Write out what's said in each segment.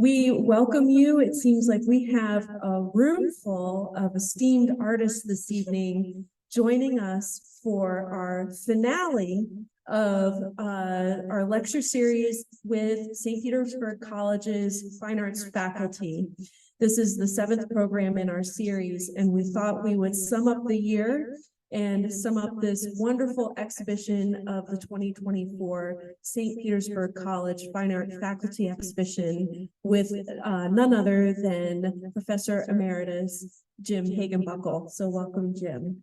We welcome you. It seems like we have a room full of esteemed artists this evening joining us for our finale of our lecture series with St. Petersburg College's Fine Arts faculty. This is the 7th program in our series, and we thought we would sum up the year and sum up this wonderful exhibition of the 2024 St. Petersburg College Fine Art Faculty Exhibition with none other than Professor Emeritus JIm Hagenbuckle. So welcome, Jim.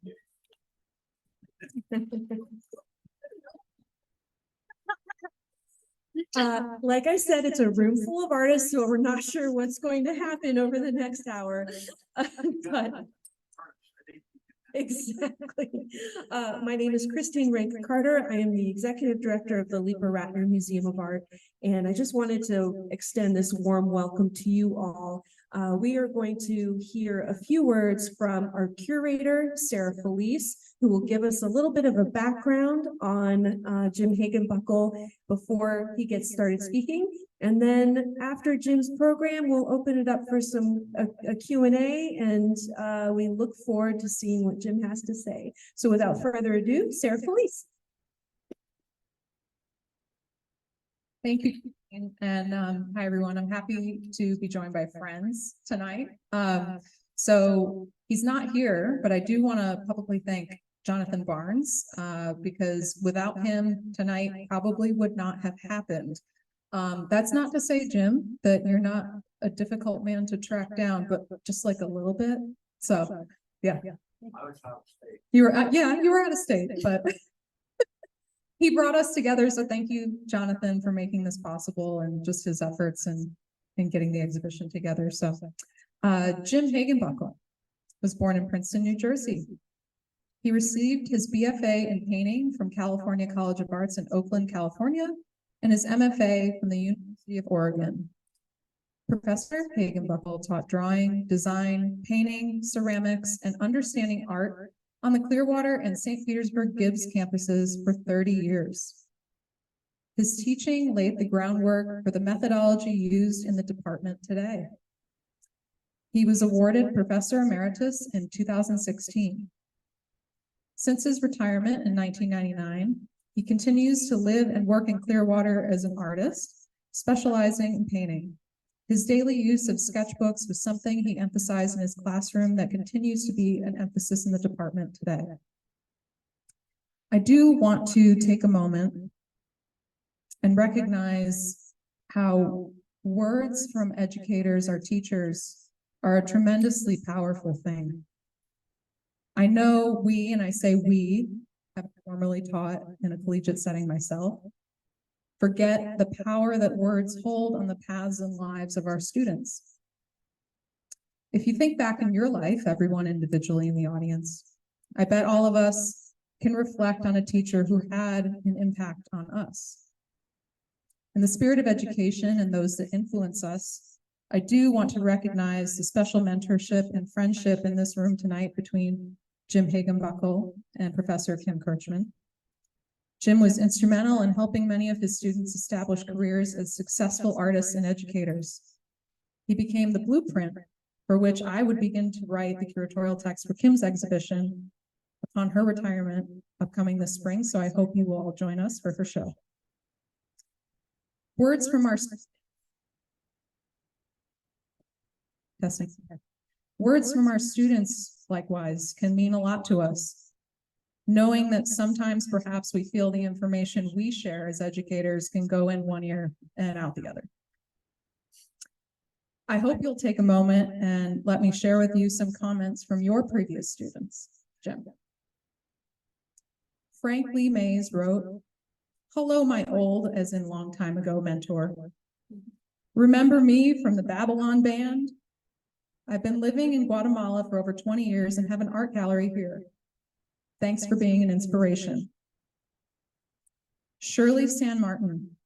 Like I said, it's a room full of artists, so we're not sure what's going to happen over the next hour. But exactly. My name is Christine Rankin-Carter. I am the Executive Director of the Liebherr-Ratner Museum of Art, and I just wanted to extend this warm welcome to you all. We are going to hear a few words from our curator, Sarah Felice, who will give us a little bit of a background on JIm Hagenbuckle before he gets started speaking. And then after Jim's program, we'll open it up for a Q&A, and we look forward to seeing what Jim has to say. So without further ado, Sarah Felice. Thank you, and hi everyone. I'm happy to be joined by friends tonight. So he's not here, but I do want to publicly thank Jonathan Barnes because without him tonight probably would not have happened. That's not to say, Jim, that you're not a difficult man to track down, but just like a little bit. So yeah. I was out of state. You were out of state, but he brought us together. So thank you, Jonathan, for making this possible and just his efforts in getting the exhibition together. So JIm Hagenbuckle was born in Princeton, New Jersey. He received his BFA in painting from California College of Arts in Oakland, California, and his MFA from the University of Oregon. Professor Hagenbuckle taught drawing, design, painting, ceramics, and understanding art on the Clearwater and St. Petersburg Gibbs campuses for 30 years. His teaching laid the groundwork for the methodology used in the department today. He was awarded Professor Emeritus in 2016. Since his retirement in 1999, he continues to live and work in Clearwater as an artist, specializing in painting. His daily use of sketchbooks was something he emphasized in his classroom that continues to be an emphasis in the department today. I do want to take a moment and recognize how words from educators, our teachers, are a tremendously powerful thing. I know we, and I say we, have formerly taught in a collegiate setting myself, forget the power that words hold on the paths and lives of our students. If you think back in your life, everyone individually in the audience, I bet all of us can reflect on a teacher who had an impact on us. In the spirit of education and those that influence us, I do want to recognize the special mentorship and friendship in this room tonight between JIm Hagenbuckle and Professor Kim Kirchman. Jim was instrumental in helping many of his students establish careers as successful artists and educators. He became the blueprint for which I would begin to write the curatorial text for Kim's exhibition upon her retirement upcoming this spring, so I hope you will all join us for her show. Words from our students, likewise, can mean a lot to us. Knowing that sometimes perhaps we feel the information we share as educators can go in one ear and out the other. I hope you'll take a moment and let me share with you some comments from your previous students. Jim. Frank Lee Mays wrote, "Hello, my old, as in long time ago, mentor. Remember me from the Babylon Band? I've been living in Guatemala for over 20 years and have an art gallery here. Thanks for being an inspiration." Shirley San Martin.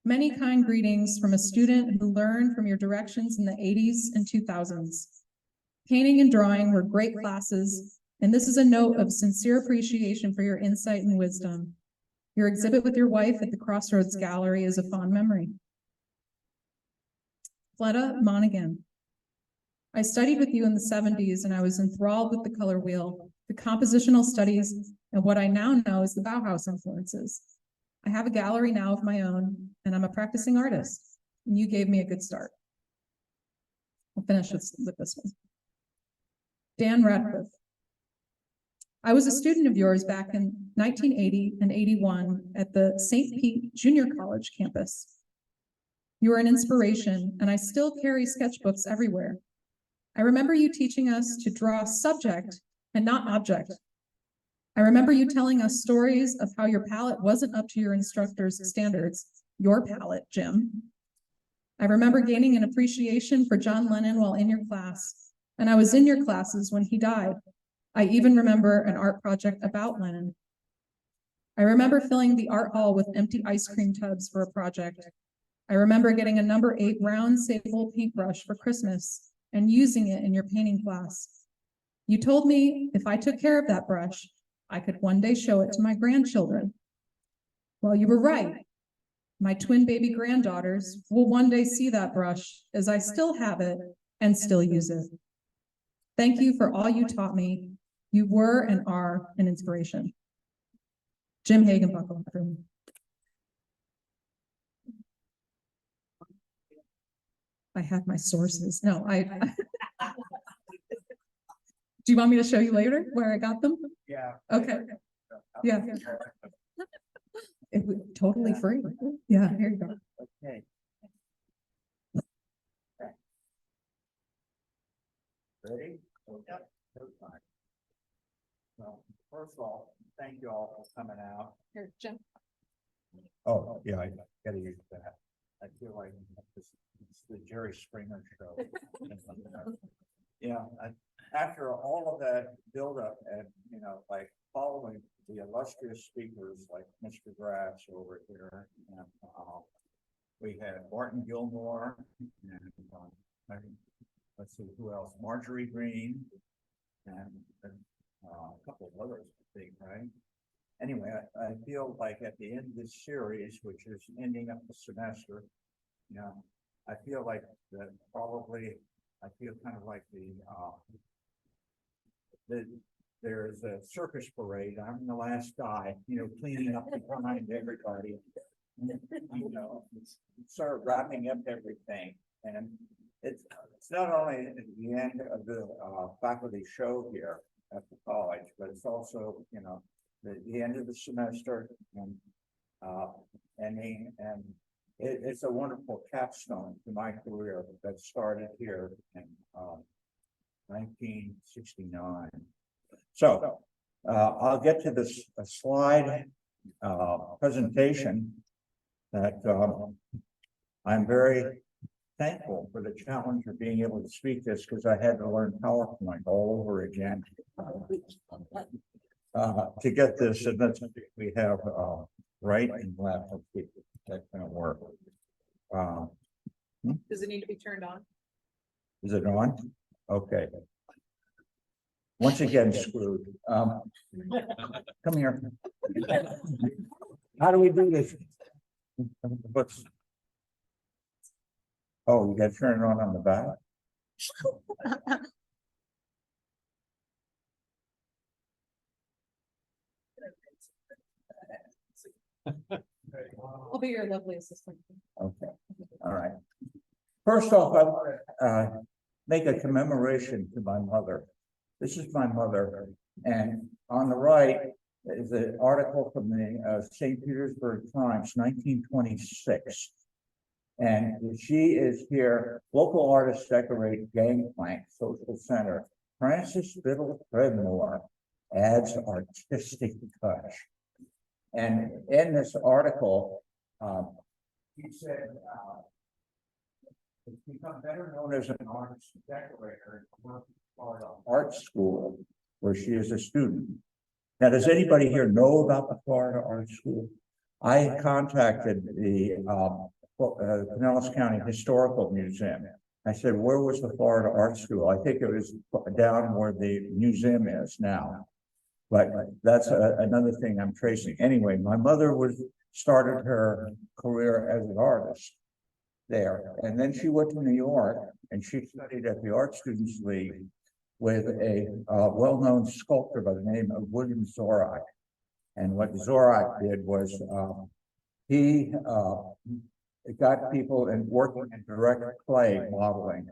"Many kind greetings from a student who learned from your directions in the 80s and 2000s. Painting and drawing were great classes, and this is a note of sincere appreciation for your insight and wisdom. Your exhibit with your wife at the Crossroads Gallery is a fond memory. Fleta Monaghan. I studied with you in the 70s and I was enthralled with the color wheel, the compositional studies, and what I now know is the Bauhaus influences. I have a gallery now of my own, and I'm a practicing artist, and you gave me a good start. I'll finish with this one. Dan Radcliffe. I was a student of yours back in 1980 and 81 at the St. Pete Junior College campus. You were an inspiration, and I still carry sketchbooks everywhere. I remember you teaching us to draw subject and not object. I remember you telling us stories of how your palette wasn't up to your instructor's standards, your palette, Jim. I remember gaining an appreciation for John Lennon while in your class, and I was in your classes when he died. I even remember an art project about Lennon. I remember filling the art hall with empty ice cream tubs for a project. I remember getting a number 8 round sable paintbrush for Christmas and using it in your painting class. You told me if I took care of that brush, I could one day show it to my grandchildren. Well, you were right. My twin baby granddaughters will one day see that brush as I still have it and still use it. Thank you for all you taught me. You were and are an inspiration. JIm Hagenbuckle, everyone. I have my sources. No, do you want me to show you later where I got them? Yeah. Okay. Yeah. It was totally free. Yeah, here you go. Okay. Ready? Yep. Well, first of all, thank you all for coming out. Here, Jim. Oh, yeah, I gotta use that. I feel like it's the Jerry Springer show. Yeah, after all of that buildup and, like following the illustrious speakers like Mr. Grass over here, and we had Martin Gilmore, and let's see who else, Marjorie Green, and a couple of others, I think, right? Anyway, I feel like at the end of this series, which is ending up the semester, I feel like that probably, I feel kind of like there's a circus parade. I'm the last guy, cleaning up behind everybody, start wrapping up everything. And it's not only at the end of the faculty show here at the college, but it's also, the end of the semester and ending, and it's a wonderful capstone to my career that started here in 1969. So I'll get to this slide presentation that I'm very thankful for the challenge of being able to speak this, because I had to learn PowerPoint all over again to get this. And that's, we have right and left. That's going to work. Does it need to be turned on? Is it on? Okay. Once again, screwed. Come here. How do we do this? What's... Oh, you got to turn it on the back. I'll be your lovely assistant. Okay. All right. First off, I want to make a commemoration to my mother. This is my mother, and on the right is an article from the St. Petersburg Times, 1926. And she is here. Local artists decorate Gangplank Social Center. Francis Biddle Threadmore adds artistic touch. And in this article, he said, it's become better known as an artist decorator in Florida Art School, where she is a student. Now, does anybody here know about the Florida Art School? I contacted the Pinellas County Historical Museum. I said, where was the Florida Art School? I think it was down where the museum is now. But that's another thing I'm tracing. Anyway, my mother started her career as an artist. there. And then she went to New York and she studied at the Art Students League with a well-known sculptor by the name of William Zorach. And what Zorach did was he got people in working in direct clay modeling.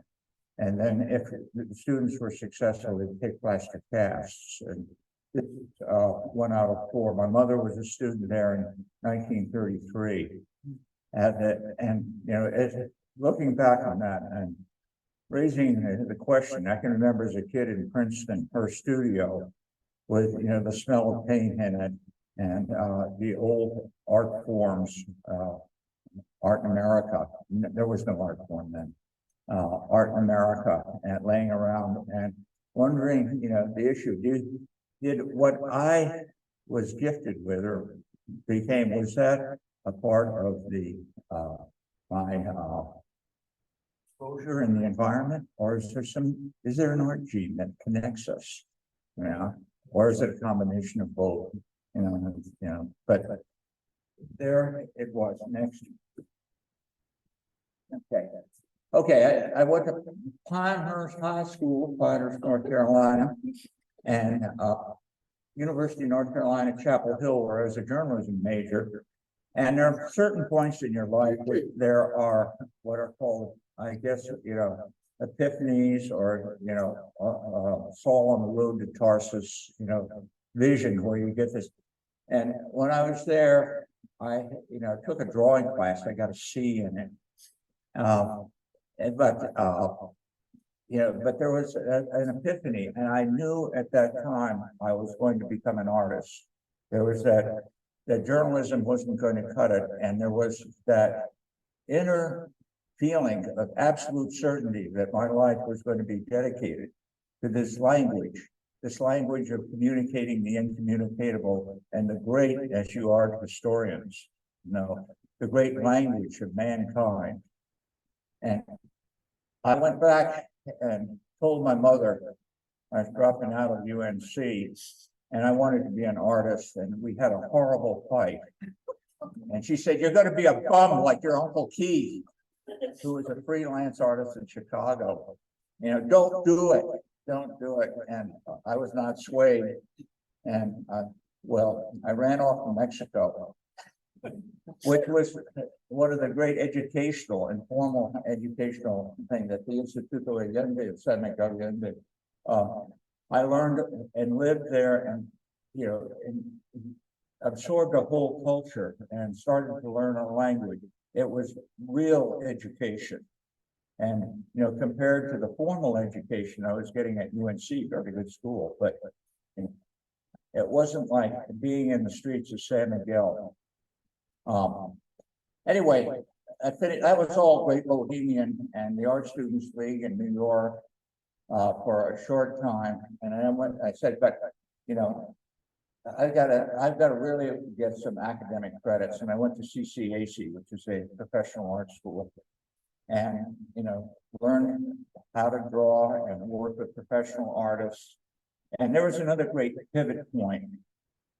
And then if the students were successful, they'd take plaster casts. And this is 1 out of 4. My mother was a student there in 1933. And you know, looking back on that and raising the question, I can remember as a kid in Princeton, her studio with, you know, the smell of paint in it and the old art forms, Art in America. There was no art form then. Art in America and laying around and wondering, you know, the issue, did what I was gifted with or became, was that a part of the my exposure in the environment, or is there an art gene that connects us, you know, or is it a combination of both, you know, but there it was. Next. Okay, I went to Pinehurst High School, Pinehurst, North Carolina, and University of North Carolina, Chapel Hill, where I was a journalism major. And there are certain points in your life where there are what are called, I guess, you know, epiphanies or, you know, Saul on the road to Tarsus, you know, vision where you get this. And when I was there, I, you know, took a drawing class. I got a C in it. You know, but there was an epiphany, and I knew at that time I was going to become an artist. There was that journalism wasn't going to cut it, and there was that inner feeling of absolute certainty that my life was going to be dedicated to this language of communicating the incommunicatable, and the great, as you are historians, you know, the great language of mankind. And I went back and told my mother I was dropping out of UNC and I wanted to be an artist, and we had a horrible fight. And she said, "You're going to be a bum like your Uncle Keith, who was a freelance artist in Chicago. You know, don't do it. Don't do it." And I was not swayed. And well, I ran off to Mexico, which was one of the great informal educational thing that the Instituto Allende of San Miguel Allende. I learned and lived there, and you know, and absorbed a whole culture and started to learn a language. It was real education, and you know, compared to the formal education I was getting at UNC, very good school, but it wasn't like being in the streets of San Miguel. Anyway, that was all Great Bohemian and the Art Students League in New York for a short time. And I said, but you know, I've got to really get some academic credits. And I went to CCAC, which is a professional art school, and you know, learned how to draw and work with professional artists. And there was another great pivot point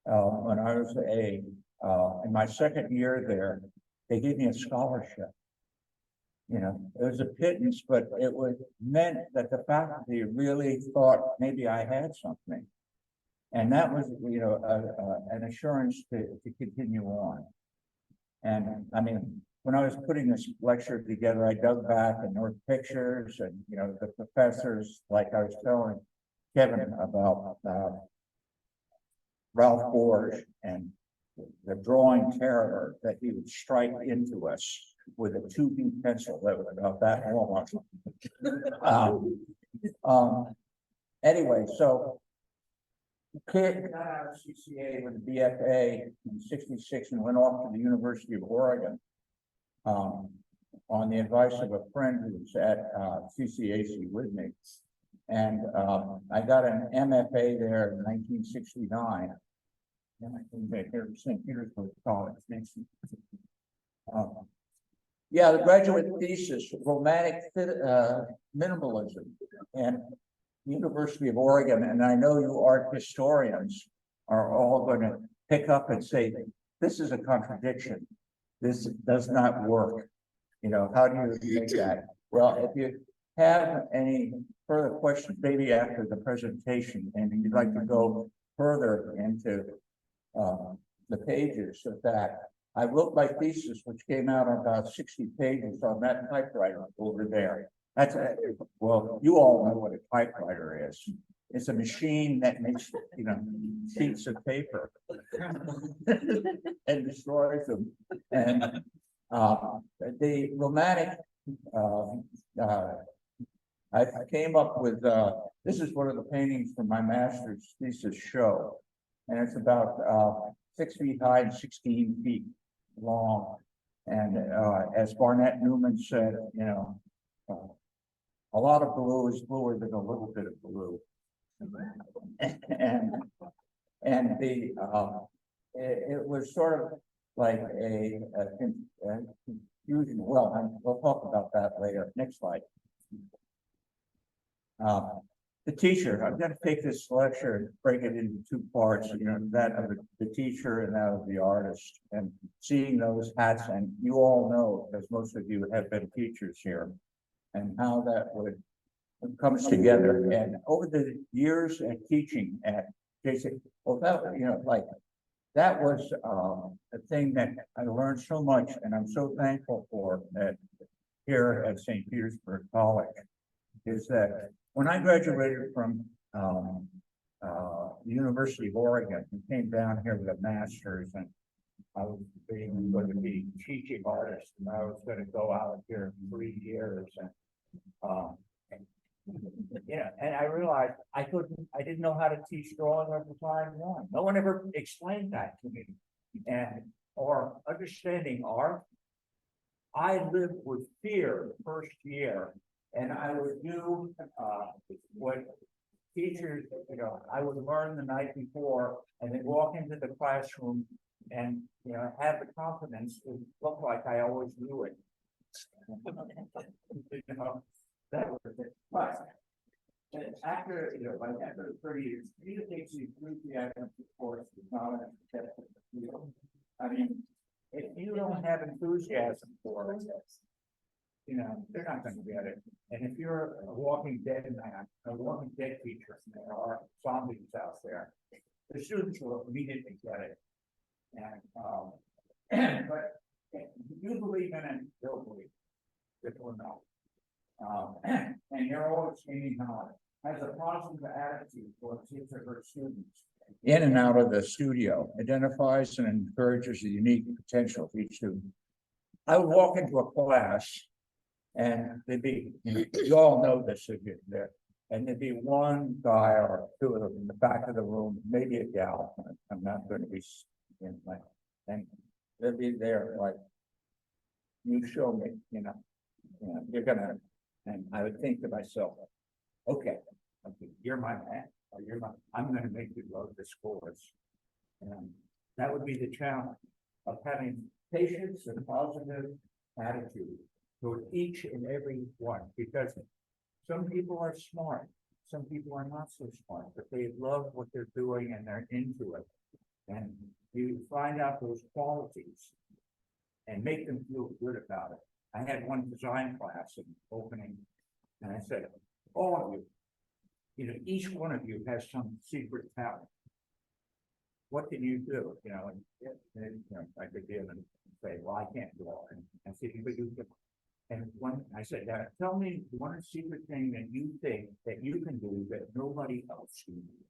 when I was in my second year there. They gave me a scholarship. You know, it was a pittance, but it meant that the faculty really thought maybe I had something. And that was, you know, an assurance to continue on. And I mean, when I was putting this lecture together, I dug back and there were pictures and, you know, the professors, like I was telling Kevin about Ralph Borge and the drawing terror that he would strike into us with a 2B pencil that was about that long. Anyway, so kid got out of CCA with a BFA in '66 and went off to the University of Oregon on the advice of a friend who was at CCAC with me. And I got an MFA there in 1969. And I came back here to St. Petersburg College. Yeah, the graduate thesis, romantic minimalism, and University of Oregon. And I know you art historians are all going to pick up and say, this is a contradiction. This does not work. You know, how do you make that? Well, if you have any further questions, maybe after the presentation, and you'd like to go further into the pages of that, I wrote my thesis, which came out on about 60 pages on that typewriter over there. That's well, you all know what a typewriter is. It's a machine that makes, you know, sheets of paper and destroys them. And the romantic, I came up with, this is one of the paintings from my master's thesis show. And it's about 6 feet high and 16 feet long. And as Barnett Newman said, you know, a lot of blue is bluer than a little bit of blue. And the it was sort of like a confusion. Well, we'll talk about that later. Next slide. The teacher, I'm going to take this lecture and break it into two parts, you know, that of the teacher and that of the artist, and seeing those hats. And you all know, because most of you have been teachers here, and how that comes together. And over the years of teaching at JC, well, that, you know, like that was a thing that I learned so much, and I'm so thankful for that here at St. Petersburg College, is that when I graduated from the University of Oregon and came down here with a master's, and I was going to be teaching artist, and I was going to go out here in 3 years, and yeah, and I realized I didn't know how to teach drawing or design one. No one ever explained that to me, and or understanding art. I lived with fear the first year. And I would do what teachers, you know, I would learn the night before and then walk into the classroom and, you know, have the confidence to look like I always knew it. You know, that was it. But after, you know, like after 30 years, it takes you through the academic course, it's not an acceptable field. I mean, if you don't have enthusiasm for it, you know, they're not going to get it. And if you're a walking dead man, a walking dead teacher, and there are zombies out there, the students will immediately get it. And but you believe in it, they'll believe it or not. And you're always gaining knowledge. Has a positive attitude towards his or her students. In and out of the studio, identifies and encourages the unique potential of each student. I would walk into a class. And there'd be, you all know this, and there'd be one guy or two of them in the back of the room, maybe a gal. I'm not going to be in my, and they'd be there like, you show me, you know, you're gonna, and I would think to myself, okay, you're my man, or I'm gonna make you love this course. And that would be the challenge of having patience and positive attitude toward each and every one, because some people are smart, some people are not so smart, but they love what they're doing and they're into it. And you find out those qualities and make them feel good about it. I had one design class in opening, and I said, all of you, you know, each one of you has some secret talent. What can you do? You know, and you know, I could give and say, well, I can't do all, and see if you can. And when I said that, tell me one secret thing that you think that you can do that nobody else can do.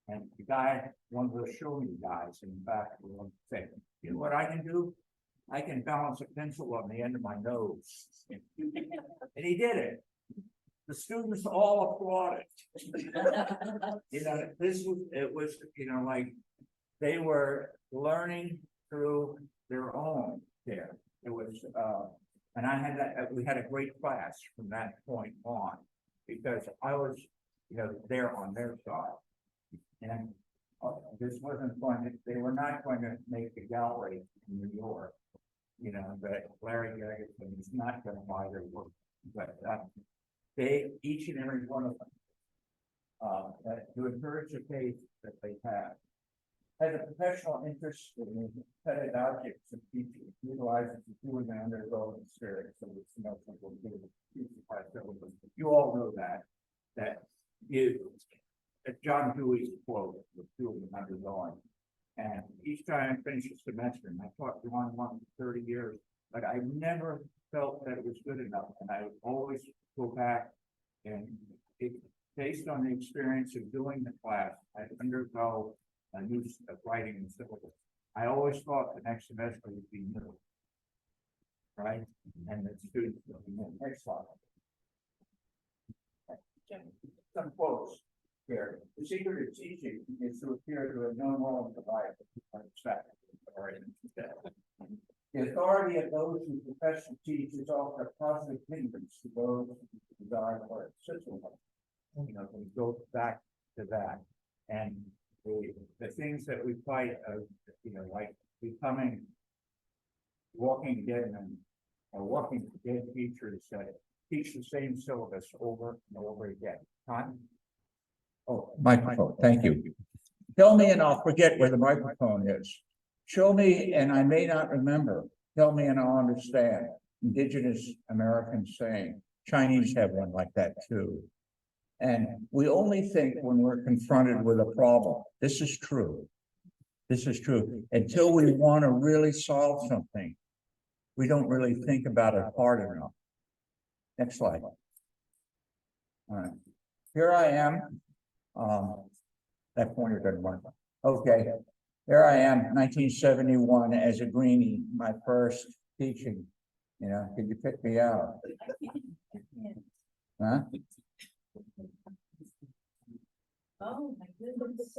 And the guy, one of the show me guys in the back will say, you know what I can do? I can balance a pencil on the end of my nose. And he did it. The students all applauded. You know, it was, you know, like they were learning through their own there. It was, and I had that, we had a great class from that point on, because I was, you know, there on their side. And this wasn't going to, they were not going to make a gallery in New York, you know, that Larry Gergen is not going to buy their work. But they, each and every one of them, to encourage the faith that they have, has a professional interest in pedagogics of teaching, utilizes the doing and undergoing experience, so it's no simple to you all know that is John Dewey's quote, with doing and undergoing. And each time I finish a semester, and I taught John one for 30 years, but I never felt that it was good enough, and I would always go back and based on the experience of doing the class, I undergo a new writing and syllabus. I always thought the next semester would be new. Right? And the students will be new. Next slide. Some quotes here. The secret of teaching is to appear to have known all of the life the authority of those who profess to teach is often a positive hindrance to those who desire to learn. You know, we go back to that, and the things that we fight of, you know, like becoming walking dead men or walking dead teachers that teach the same syllabus over and over again. Time. Oh, microphone. Thank you. Tell me, and I'll forget where the microphone is. Show me, and I may not remember. Tell me, and I'll understand. Indigenous Americans saying. Chinese have one like that too. And we only think when we're confronted with a problem. This is true. This is true. Until we want to really solve something, we don't really think about it hard enough. Next slide. All right. Here I am. That pointer doesn't work. Okay. Here I am, 1971, as a greenie, my first teaching. You know, could you pick me out? Huh? Oh, my goodness.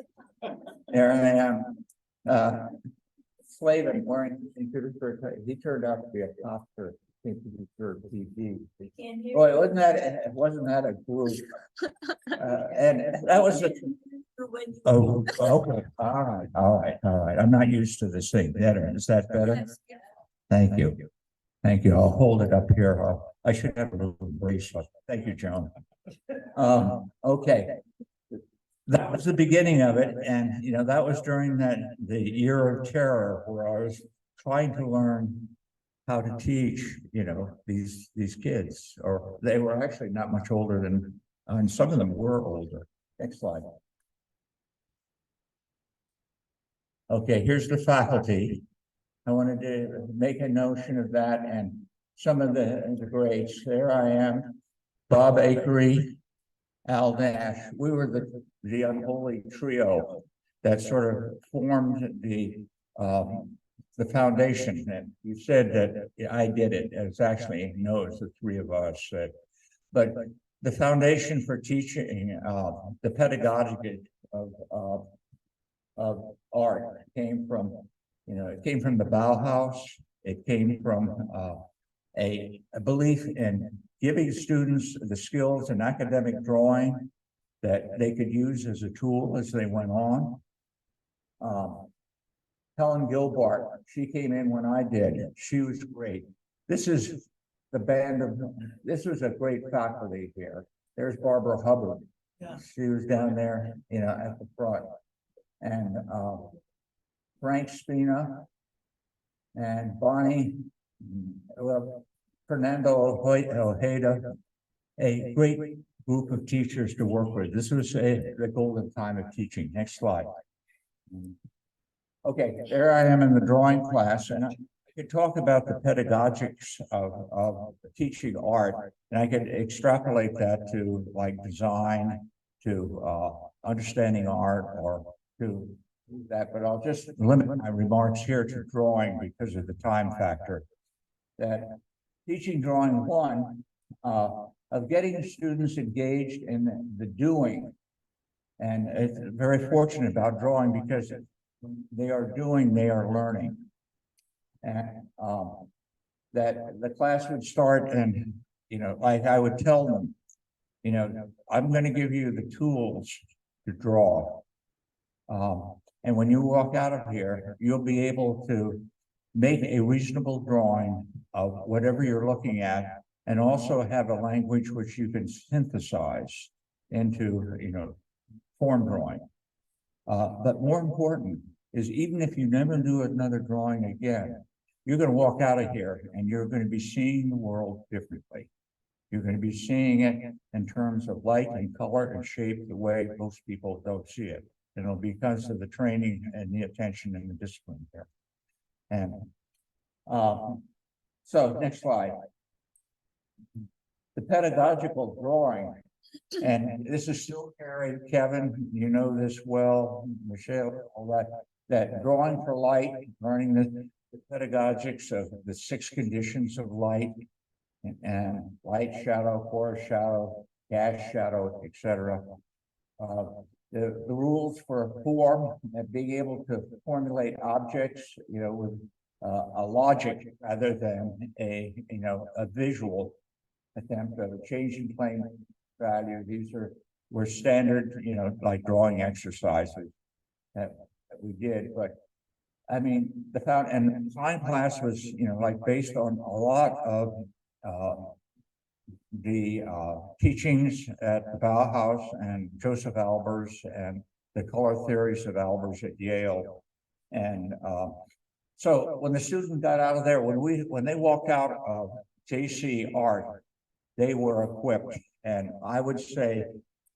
There I am. Slavin wearing Petersburg. He turned out to be a pastor in Petersburg TV. Boy, wasn't that a group? And that was the. Oh, okay. All right. I'm not used to this thing. Is that better? Thank you. Thank you. I'll hold it up here. I should have a little bracelet. Thank you, Joan. Okay. That was the beginning of it. And, you know, that was during the year of terror where I was trying to learn how to teach, you know, these kids, or they were actually not much older than, and some of them were older. Next slide. Okay, here's the faculty. I wanted to make a notion of that and some of the greats. There I am, Bob Akery, Al Nash. We were the unholy trio that sort of formed the foundation. And you said that I did it. It's actually, no, it's the three of us. But the foundation for teaching, the pedagogy of art came from, you know, it came from the Bauhaus. It came from a belief in giving students the skills in academic drawing that they could use as a tool as they went on. Helen Gilbart, she came in when I did. She was great. This is the band of, this was a great faculty here. There's Barbara Hubbard. Yeah. She was down there, you know, at the front. And Frank Spina and Bonnie, well, Fernando Ojeda, a great group of teachers to work with. This was the golden time of teaching. Next slide. Okay, there I am in the drawing class, and I could talk about the pedagogics of teaching art, and I could extrapolate that to like design, to understanding art, or to that, but I'll just limit my remarks here to drawing because of the time factor. That teaching drawing one of getting students engaged in the doing, and it's very fortunate about drawing because they are doing, they are learning, and that the class would start, and you know, like I would tell them, you know, I'm going to give you the tools to draw. And when you walk out of here, you'll be able to make a reasonable drawing of whatever you're looking at, and also have a language which you can synthesize into, you know, form drawing. But more important is even if you never do another drawing again, you're gonna walk out of here and you're gonna be seeing the world differently. You're gonna be seeing it in terms of light and color and shape the way most people don't see it. And it'll be because of the training and the attention and the discipline there. And so next slide. The pedagogical drawing, and this is still carried, Kevin, you know this well, Michelle, all that drawing for light, learning the pedagogics of the 6 conditions of light, and light, shadow, foreshadow, gas shadow, etc. The rules for form and being able to formulate objects, you know, with a logic rather than a visual attempt of a change in plane value. These were standard, like drawing exercises that we did. But I mean, the design class was, like based on a lot of the teachings at the Bauhaus and Joseph Albers and the color theories of Albers at Yale. And so when the students got out of there, when they walked out of JC Art, they were equipped, and I would say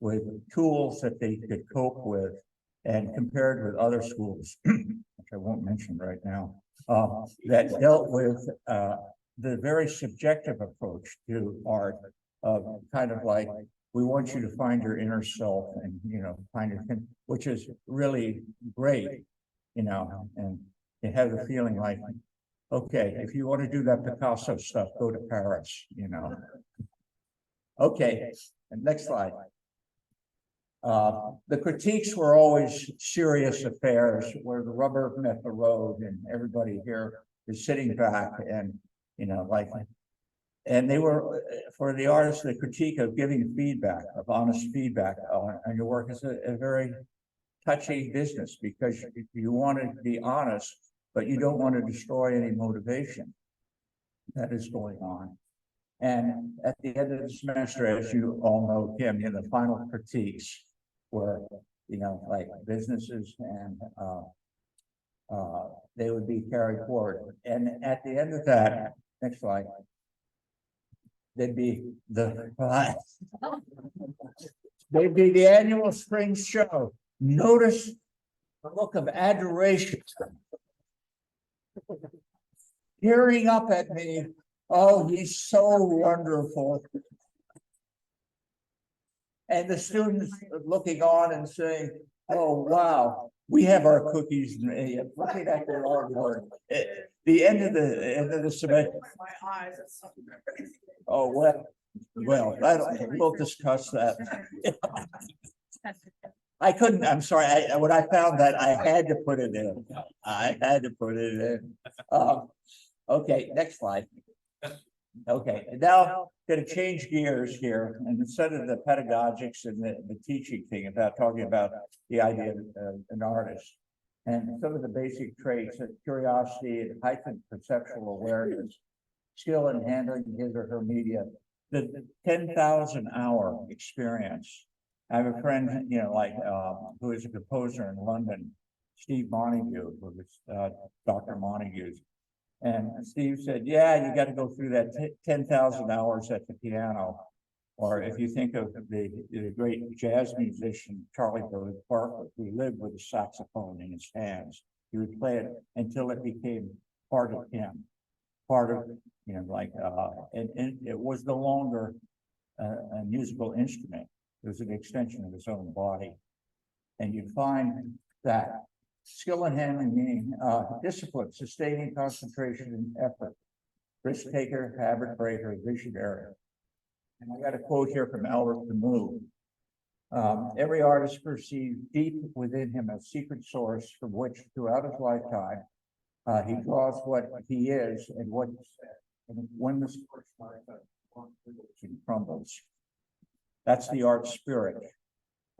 with tools that they could cope with, and compared with other schools, which I won't mention right now, that dealt with the very subjective approach to art of kind of like, we want you to find your inner self and, find your, which is really great, and you have the feeling like, okay, if you want to do that Picasso stuff, go to Paris, Okay, and next slide. The critiques were always serious affairs where the rubber met the road and everybody here is sitting back and, and they were, for the artists, the critique of giving feedback, of honest feedback on your work is a very touchy business, because you want to be honest, but you don't want to destroy any motivation that is going on. And at the end of the semester, as you all know, Kim, the final critiques were, like businesses, and they would be carried forward. And at the end of that, next slide, they'd be the annual spring show. Notice the look of adoration peering up at me. Oh, he's so wonderful. And the students looking on and saying, oh, wow, we have our cookies. Looking at their artwork. The end of the semester. My eyes. Oh, well, we'll discuss that. I couldn't, I'm sorry. When I found that, I had to put it in. I had to put it in. Okay, next slide. Okay, and now going to change gears here, and instead of the pedagogics and the teaching thing, about talking about the idea of an artist and some of the basic traits of curiosity and heightened perceptual awareness, skill in handling his or her media, the 10,000 hour experience. I have a friend, who is a composer in London, Steve Montague, who was Dr. Montague's. And Steve said, yeah, you got to go through that 10,000 hours at the piano. Or if you think of the great jazz musician, Charlie Bartlett, who lived with a saxophone in his hands. He would play it until it became part of him, part of, and it was no longer a musical instrument. It was an extension of his own body. And you find that skill in handling, meaning discipline, sustaining concentration and effort, risk taker, habit breaker, visionary. And I got a quote here from Albert Camus. Every artist perceives deep within him a secret source from which throughout his lifetime he draws what he is and what he said. And when the source crumbles, that's the art spirit.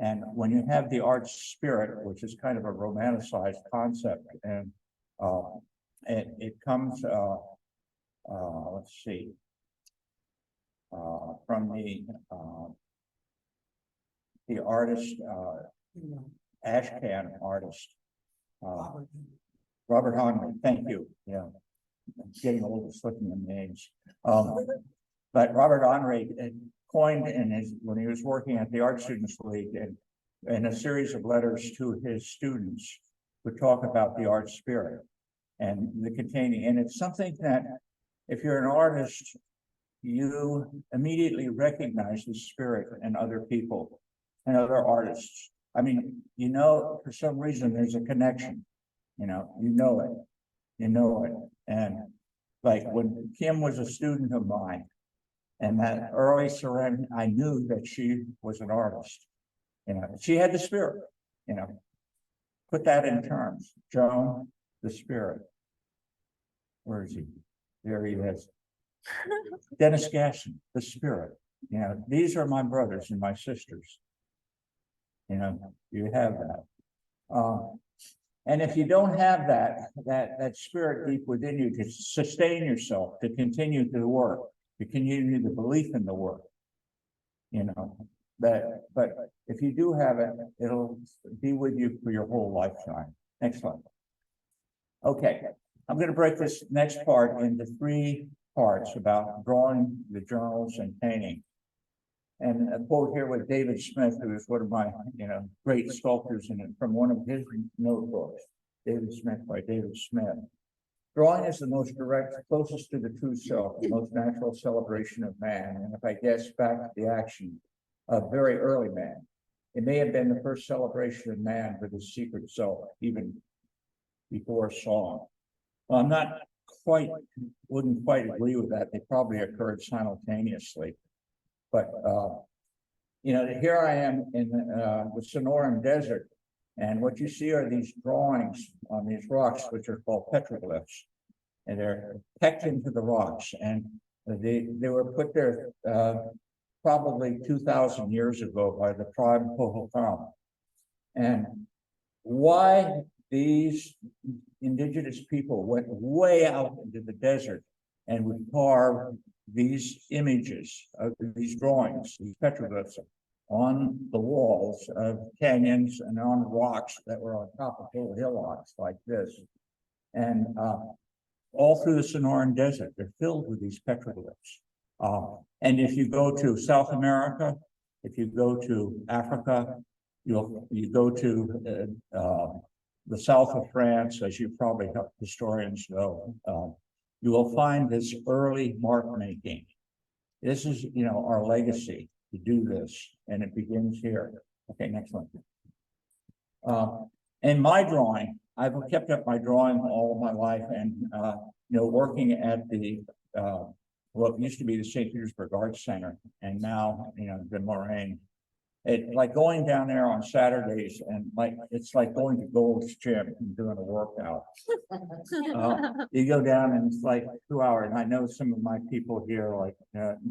And when you have the art spirit, which is kind of a romanticized concept, and it comes, let's see, from the artist, Ashcan artist, Robert Henry, thank you, yeah. I'm getting a little slipping in names. But Robert Henry coined when he was working at the Art Students League and a series of letters to his students would talk about the art spirit and and it's something that if you're an artist, you immediately recognize the spirit in other people and other artists. I mean, for some reason there's a connection, you know it. And like when Kim was a student of mine, and that early surrender, I knew that she was an artist. She had the spirit, put that in terms. Joan, the spirit. Where is he? There he is. Dennis Gasson, the spirit. These are my brothers and my sisters. You have that. And if you don't have that spirit deep within you to sustain yourself, to continue the work, to continue the belief in the work, but if you do have it, it'll be with you for your whole lifetime. Next slide. Okay, I'm going to break this next part into 3 parts about drawing, the journals, and painting. And a quote here with David Smith, who is one of my, great sculptors from one of his notebooks, David Smith by David Smith. Drawing is the most direct, closest to the true self, the most natural celebration of man. And if I guess back to the action of very early man, it may have been the first celebration of man with his secret self, even before song. Well, wouldn't quite agree with that. They probably occurred simultaneously. But, here I am in the Sonoran Desert, and what you see are these drawings on these rocks, which are called petroglyphs, and they're pecked into the rocks, and they were put there probably 2,000 years ago by the tribe Hohokam. And why these indigenous people went way out into the desert and would carve these images of these drawings, these petroglyphs, on the walls of canyons and on rocks that were on top of little hillocks like this. And all through the Sonoran Desert, they're filled with these petroglyphs. And if you go to South America, if you go to Africa, you go to the south of France, as you probably historians know, you will find this early mark making. This is, our legacy to do this, and it begins here. Okay, next one. And my drawing, I've kept up my drawing all of my life, and working at the what used to be the St. Petersburg Arts Center, and now the Moraine. It like going down there on Saturdays, and it's like going to Gold's Gym and doing a workout. You go down and it's like 2 hours. And I know some of my people here, like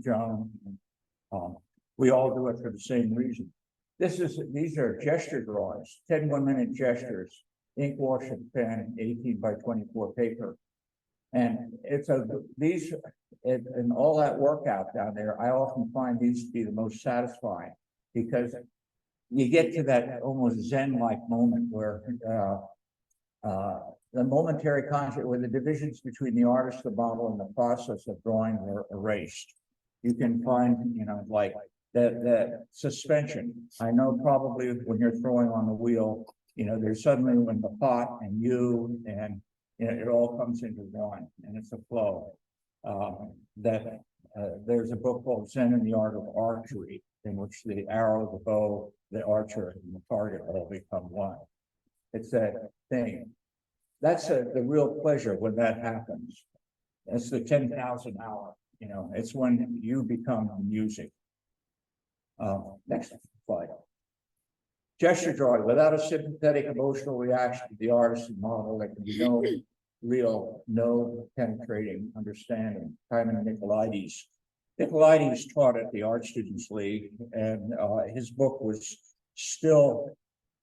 John, we all do it for the same reason. These are gesture drawings, 10 1-minute gestures, ink wash and pen, 18 by 24 paper. And and all that workout down there, I often find these to be the most satisfying, because you get to that almost Zen-like moment where the momentary concept, where the divisions between the artist, the model, and the process of drawing are erased. You can find, like that suspension. I know probably when you're throwing on the wheel, there's suddenly when the pot and you and it all comes into one, and it's a flow. There's a book called Zen and the Art of Archery, in which the arrow, the bow, the archer, and the target all become one. It's that thing. That's the real pleasure when that happens. It's the 10,000 hour. It's when you become music. Next slide. Gesture drawing. Without a sympathetic emotional reaction to the artist and model, there can be no penetrating understanding. Timon Nicolaides. Nicolaides taught at the Art Students League, and his book was still,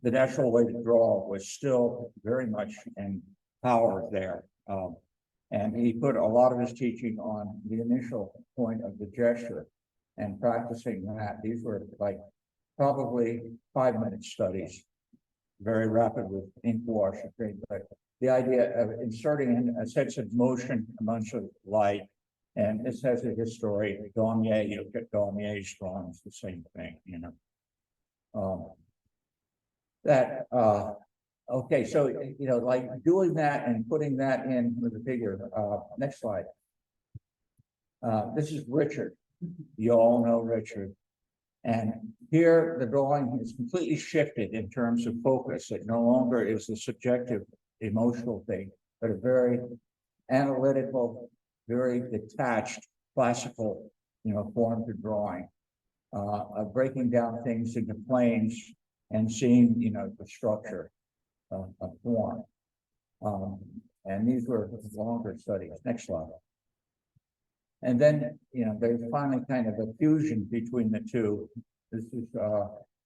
The Natural Way to Draw was still very much in power there. And he put a lot of his teaching on the initial point of the gesture and practicing that. These were like probably 5-minute studies. very rapid with ink wash, I think, but the idea of inserting a sense of motion amongst light. And this has a history. Daumier, you look at Daumier's drawings, the same thing, you know. Okay, so, you know, like doing that and putting that in with the figure. Next slide. This is Richard. You all know Richard. And here the drawing is completely shifted in terms of focus. It no longer is a subjective emotional thing, but a very analytical, very detached, classical, you know, form to drawing, of breaking down things into planes and seeing, you know, the structure of form. And these were longer studies. Next slide. And then, you know, there's finally kind of a fusion between the two. This is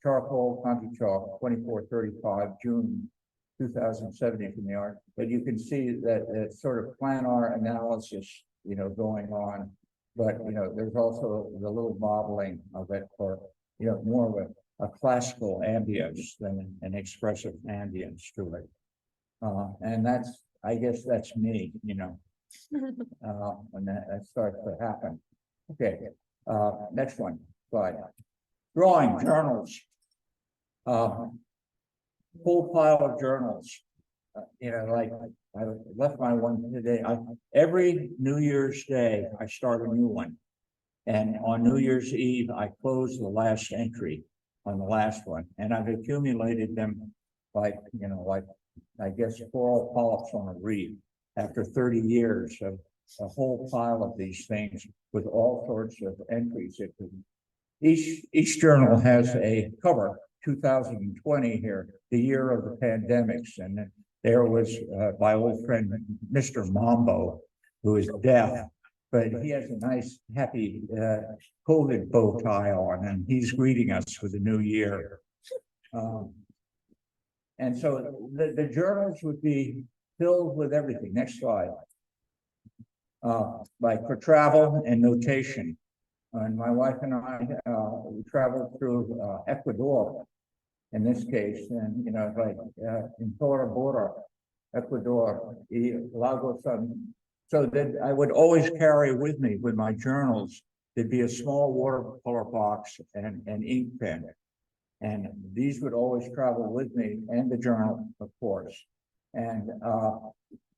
charcoal, Conti chalk, 2435, June 2070 from the art. But you can see that it's sort of planar analysis, you know, going on. But, you know, there's also the little modeling of it for, you know, more of a classical ambience than an expressive ambience to it. And that's, I guess that's me, you know, when that starts to happen. Okay, next one, slide. Drawing journals. Full pile of journals. You know, like I left my one today. Every New Year's Day, I start a new one. And on New Year's Eve, I close the last entry on the last one. And I've accumulated them like, you know, like, I guess, coral polyps on a reef after 30 years of a whole pile of these things with all sorts of entries. Each journal has a cover, 2020 here, the year of the pandemics. And there was my old friend, Mr. Mambo, who is deaf, but he has a nice, happy COVID bow tie on, and he's greeting us for the new year. And so the journals would be filled with everything. Next slide. Like for travel and notation. And my wife and I we traveled through Ecuador in this case, and you know, like in Tora Bora, Ecuador, Lagos. So that I would always carry with me with my journals, there'd be a small watercolor box and an ink pen. And these would always travel with me, and the journal, of course. And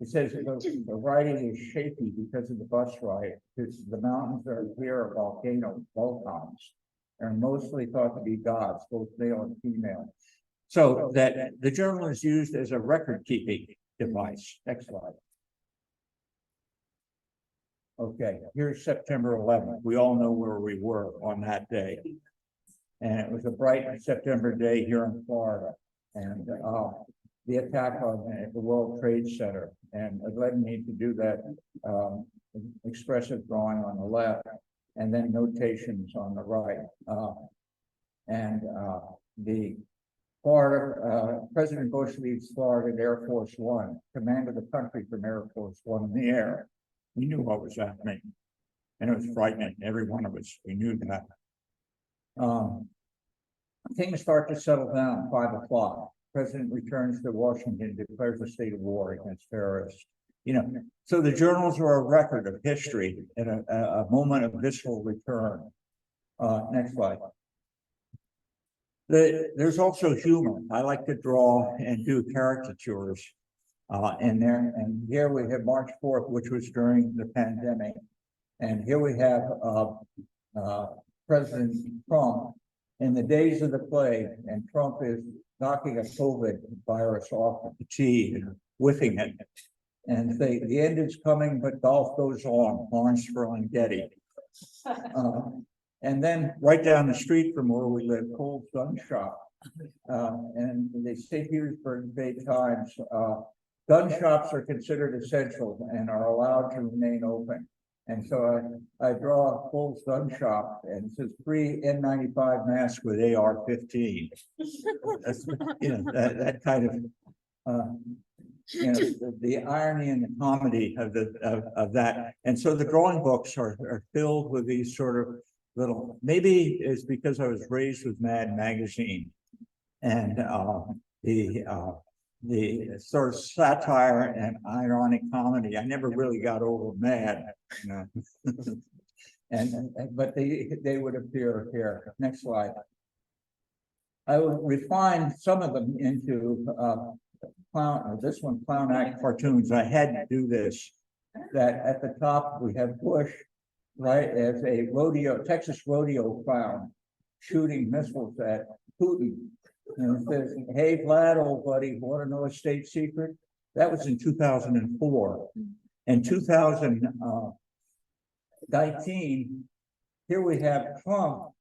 it says the writing is shaky because of the bus ride. The mountains are here volcanoes, volcans, are mostly thought to be gods, both male and female. So that the journal is used as a record-keeping device. Next slide. Okay, here's September 11th. We all know where we were on that day. And it was a bright September day here in Florida. And the attack on the World Trade Center. And it led me to do that expressive drawing on the left, and then notations on the right. The Florida, President Bush leads Florida Air Force One, commanded the country from Air Force One in the air. We knew what was happening, and it was frightening. Every one of us, we knew that. Things start to settle down at 5 o'clock. President returns to Washington, declares a state of war against terrorists. You know, so the journals are a record of history and a moment of visceral return. Next slide. There's also humor. I like to draw and do caricatures in there. And here we have March 4th, which was during the pandemic. And here we have President Trump in the days of the plague, and Trump is knocking a COVID virus off of the tea and whiffing it. And say, the end is coming, but golf goes on, Lawrence Ferlinghetti. And then right down the street from where we live, Cole's Gun Shop. And the St. Petersburg Bay Times, gun shops are considered essential and are allowed to remain open. And so I draw Cole's Gun Shop, and it says free N95 mask with AR-15. That's, you know, that kind of you know, the irony and the comedy of that. And so the drawing books are filled with these sort of little, maybe it's because I was raised with Mad Magazine. And the sort of satire and ironic comedy. I never really got over mad, you know. But they would appear here. Next slide. I would refine some of them into clown act cartoons. I had to do this. That at the top we have Bush, right, as a Texas rodeo clown shooting missiles at Putin. And it says, "Hey Vlad, old buddy, want to know a state secret?" That was in 2004. In 2019, here we have Trump,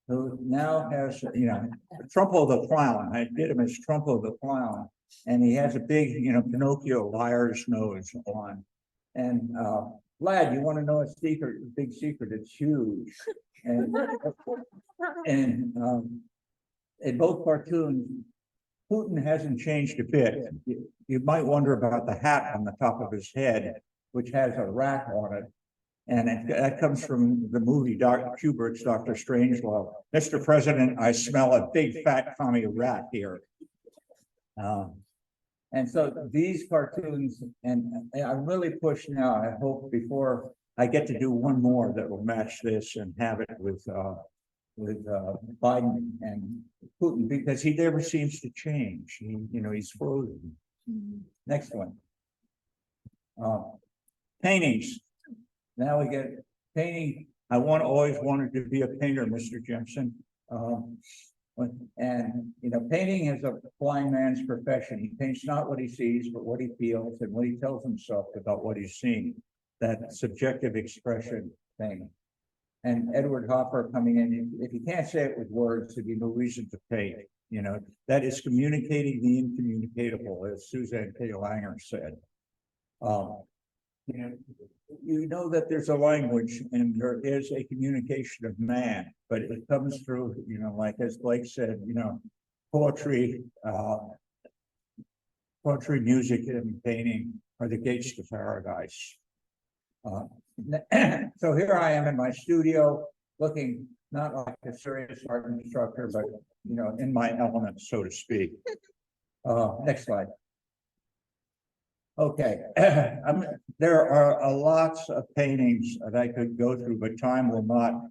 who now has, Trumpo the Clown. I did him as Trumpo the Clown. And he has a big, Pinocchio liar's nose on. And Vlad, you want to know a secret, a big secret? It's huge. And in both cartoons, Putin hasn't changed a bit. You might wonder about the hat on the top of his head, which has a rat on it. And that comes from the movie Kubrick's Dr. Strangelove. Mr. President, I smell a big fat commie rat here. And so these cartoons, and I really push now, I hope before I get to do one more that will match this and have it with Biden and Putin, because he never seems to change. He's frozen. Next one. Paintings. Now we get painting. I always wanted to be a painter, Mr. Jimson. And painting is a blind man's profession. He paints not what he sees, but what he feels and what he tells himself about what he's seeing. That subjective expression thing. And Edward Hopper coming in, if you can't say it with words, there'd be no reason to paint. That is communicating the incommunicatable, as Suzanne K. Langer said. That there's a language and there is a communication of man, but it comes through, like as Blake said, poetry, music, and painting are the gates to paradise. So here I am in my studio, looking not like a serious art instructor, but in my element, so to speak. Next slide. Okay, there are lots of paintings that I could go through, but time will not,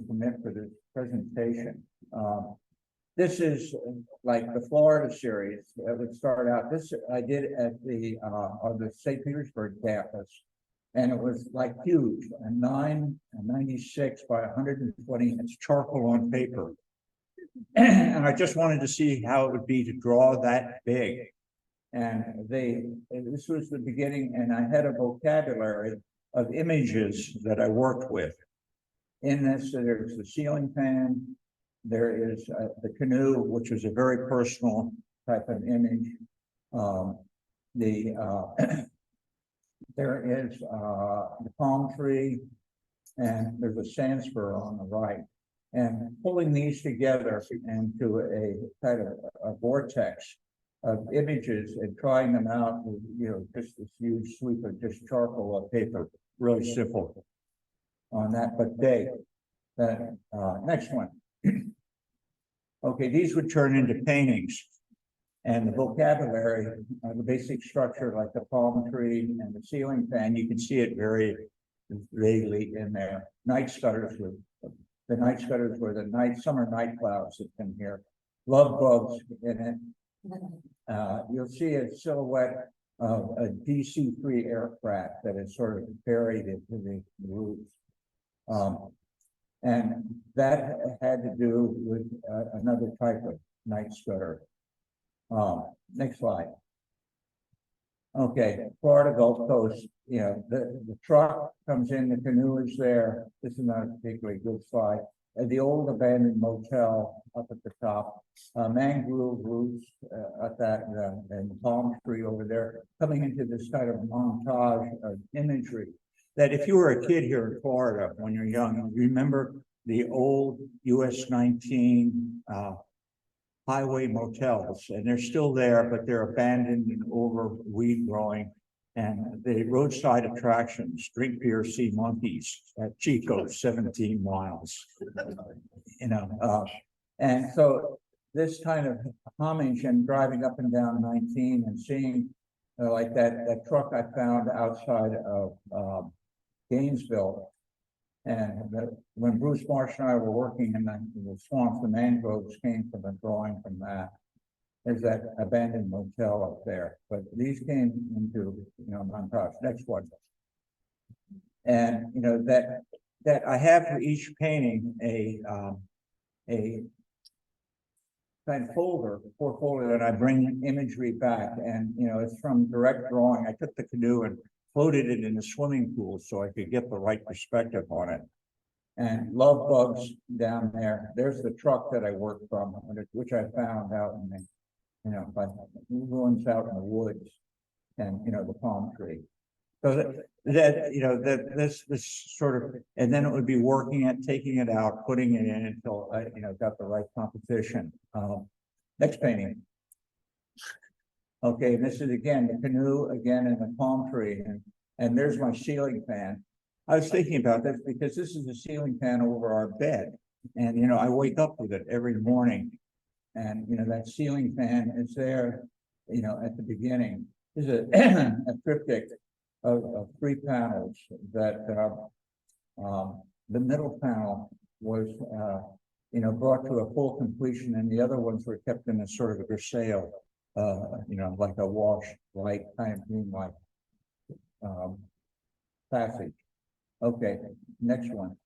permit for this presentation. This is like the Florida series that would start out. This I did at the St. Petersburg campus, and it was like huge, a 996 by 120. It's charcoal on paper, and I just wanted to see how it would be to draw that big. And this was the beginning, and I had a vocabulary of images that I worked with. In this, there's the ceiling fan, there is the canoe, which was a very personal type of image. There is the palm tree, and there's a sand spur on the right. And pulling these together into a kind of a vortex of images and trying them out with, just this huge sweep of just charcoal of paper, really simple on that, but big. Next one. Okay, these would turn into paintings, and the vocabulary, the basic structure, like the palm tree and the ceiling fan, you can see it very vaguely in there. Night scutters were the summer night clouds that come here. Love bugs in it. You'll see a silhouette of a DC-3 aircraft that is sort of buried into the roof. And that had to do with another type of night scudder. Next slide. Okay, Florida Gulf Coast, the truck comes in, the canoe is there. This is not a particularly good slide. The old abandoned motel up at the top, mangrove roots at that, and the palm tree over there, coming into this kind of montage of imagery that if you were a kid here in Florida when you're young, you remember the old US 19 highway motels, and they're still there, but they're abandoned and over weed growing. And the roadside attractions, drink beer, see monkeys at Chico, 17 miles. And so this kind of homage and driving up and down 19 and seeing like that truck I found outside of Gainesville. And when Bruce Marsh and I were working in the swamps, the mangroves came from a drawing from that. There's that abandoned motel up there, but these came into, montage. Next one. And, that I have for each painting a kind of portfolio that I bring imagery back. And, it's from direct drawing. I took the canoe and floated it in a swimming pool so I could get the right perspective on it. And love bugs down there. There's the truck that I worked from, which I found out in the, by ruins out in the woods, and the palm tree. So this sort of, and then it would be working it, taking it out, putting it in until I got the right composition. Next painting. Okay, this is again the canoe again in the palm tree, and there's my ceiling fan. I was thinking about this because this is the ceiling fan over our bed, and I wake up with it every morning, and that ceiling fan is there, at the beginning. This is a triptych of 3 panels that the middle panel was brought to a full completion, and the other ones were kept in a sort of a grisaille, like a wash light kind of moonlight passage. Okay, next one.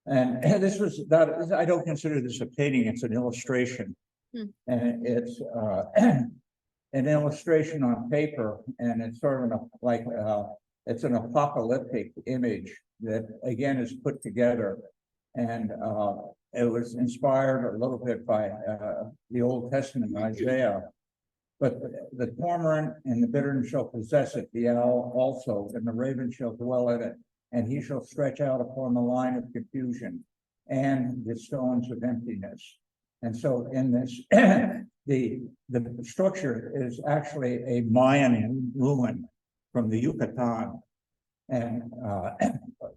And this was that I don't consider this a painting, it's an illustration. And it's an illustration on paper, and it's sort of it's an apocalyptic image that again is put together, and it was inspired a little bit by the Old Testament, Isaiah. But the cormorant and the bittern shall possess it, the owl also, and the raven shall dwell in it, and he shall stretch out upon the line of confusion and the stones of emptiness. And so in this, the structure is actually a Mayan ruin from the Yucatan, and